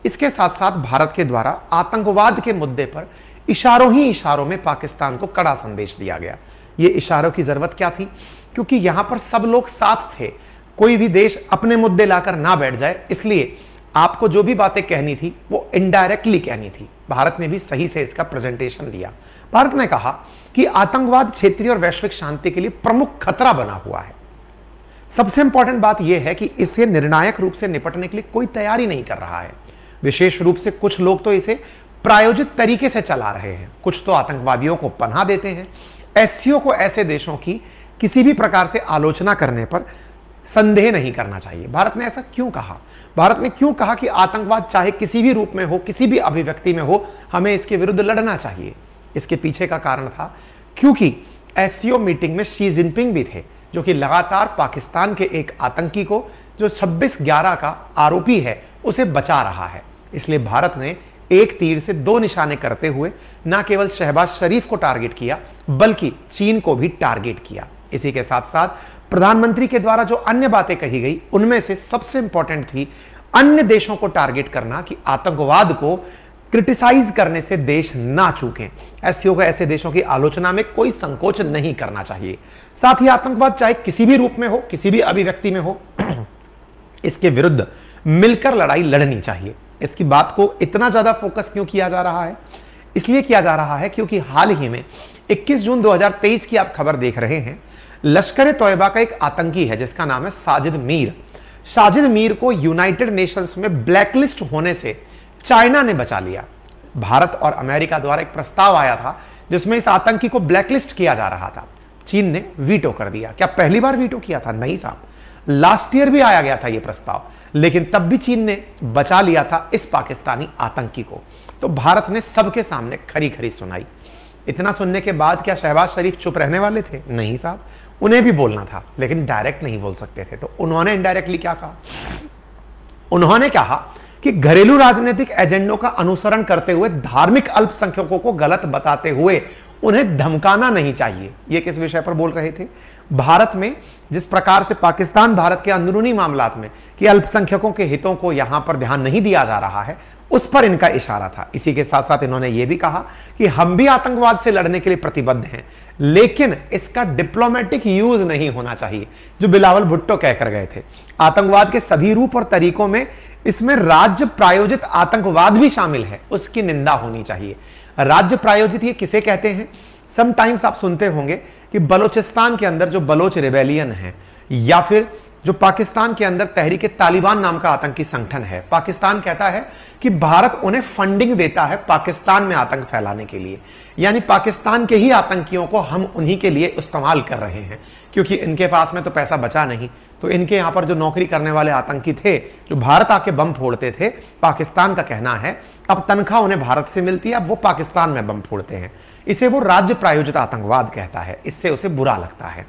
इसके साथ साथ भारत के द्वारा आतंकवाद के मुद्दे पर इशारों ही इशारों में पाकिस्तान को कड़ा संदेश दिया गया। ये इशारों की जरूरत क्या थी? क्योंकि यहां पर सब लोग साथ थे, कोई भी देश अपने मुद्दे लाकर ना बैठ जाए, इसलिए आपको जो भी बातें कहनी थी वो इनडायरेक्टली कहनी थी। भारत ने भी सही से इसका प्रेजेंटेशन लिया। भारत ने कहा कि आतंकवाद क्षेत्रीय और वैश्विक शांति के लिए प्रमुख खतरा बना हुआ है। सबसे इंपॉर्टेंट बात यह है कि इसे निर्णायक रूप से निपटने के लिए कोई तैयारी नहीं कर रहा है। विशेष रूप से कुछ लोग तो इसे प्रायोजित तरीके से चला रहे हैं, कुछ तो आतंकवादियों को पनाह देते हैं। एससीओ को ऐसे देशों की किसी भी प्रकार से आलोचना करने पर संदेह नहीं करना चाहिए। भारत ने ऐसा क्यों कहा? भारत ने क्यों कहा कि आतंकवाद चाहे किसी भी रूप में हो, किसी भी अभिव्यक्ति में हो, हमें इसके विरुद्ध लड़ना चाहिए? इसके पीछे का कारण था क्योंकि एससीओ मीटिंग में शी जिनपिंग भी थे, जो कि लगातार पाकिस्तान के एक आतंकी को, जो 26/11 का आरोपी है, उसे बचा रहा है। इसलिए भारत ने एक तीर से दो निशाने करते हुए न केवल शहबाज शरीफ को टारगेट किया, बल्कि चीन को भी टारगेट किया। इसी के साथ साथ प्रधानमंत्री के द्वारा जो अन्य बातें कही गई, उनमें से सबसे इंपॉर्टेंट थी अन्य देशों को टारगेट करना, कि आतंकवाद को क्रिटिसाइज करने से देश ना चूकें। एससीओ को ऐसे देशों की आलोचना में कोई संकोच नहीं करना चाहिए। साथ ही आतंकवाद चाहे किसी भी रूप में हो, किसी भी अभिव्यक्ति में हो, इसके विरुद्ध मिलकर लड़ाई लड़नी चाहिए। इसकी बात को इतना ज्यादा फोकस क्यों किया जा रहा है? इसलिए किया जा रहा है क्योंकि हाल ही में 21 जून 2023 की आप खबर देख रहे हैं, लश्कर तोयबा का एक आतंकी है जिसका नाम है साजिद मीर। साजिद मीर को यूनाइटेड नेशंस में ब्लैकलिस्ट होने से चाइना ने बचा लिया। भारत और अमेरिका द्वारा एक प्रस्ताव आया था जिसमें इस आतंकी को ब्लैकलिस्ट किया जा रहा था। चीन ने वीटो कर दिया। क्या पहली बार वीटो किया था? नहीं साहब, लास्ट ईयर भी आया गया था यह प्रस्ताव, लेकिन तब भी चीन ने बचा लिया था इस पाकिस्तानी आतंकी को। तो भारत ने सबके सामने खरी खरी सुनाई। इतना सुनने के बाद क्या शहबाज शरीफ चुप रहने वाले थे? नहीं साहब, उन्हें भी बोलना था, लेकिन डायरेक्ट नहीं बोल सकते थे। तो उन्होंने इनडायरेक्टली क्या कहा? उन्होंने कहा कि घरेलू राजनीतिक एजेंडों का अनुसरण करते हुए धार्मिक अल्पसंख्यकों को गलत बताते हुए उन्हें धमकाना नहीं चाहिए। यह किस विषय पर बोल रहे थे? भारत में जिस प्रकार से पाकिस्तान भारत के अंदरूनी मामलात में कि अल्पसंख्यकों के हितों को यहां पर ध्यान नहीं दिया जा रहा है, उस पर इनका इशारा था। इसी के साथ साथ इन्होंने यह भी कहा कि हम भी आतंकवाद से लड़ने के लिए प्रतिबद्ध हैं, लेकिन इसका डिप्लोमेटिक यूज नहीं होना चाहिए, जो बिलावल भुट्टो कहकर गए थे। आतंकवाद के सभी रूप और तरीकों में इसमें राज्य प्रायोजित आतंकवाद भी शामिल है, उसकी निंदा होनी चाहिए। राज्य प्रायोजित ये किसे कहते हैं? समटाइम्स आप सुनते होंगे कि बलोचिस्तान के अंदर जो बलोच रिबेलियन है, या फिर जो पाकिस्तान के अंदर तहरीक तालिबान नाम का आतंकी संगठन है, पाकिस्तान कहता है कि भारत उन्हें फंडिंग देता है पाकिस्तान में आतंक फैलाने के लिए, यानी पाकिस्तान के ही आतंकियों को हम उन्हीं के लिए इस्तेमाल कर रहे हैं, क्योंकि इनके पास में तो पैसा बचा नहीं। तो इनके यहां पर जो नौकरी करने वाले आतंकी थे, जो भारत आके बम फोड़ते थे, पाकिस्तान का कहना है अब तनख्वाह उन्हें भारत से मिलती है, अब वो पाकिस्तान में बम फोड़ते हैं। इसे वो राज्य प्रायोजित आतंकवाद कहता है, इससे उसे बुरा लगता है।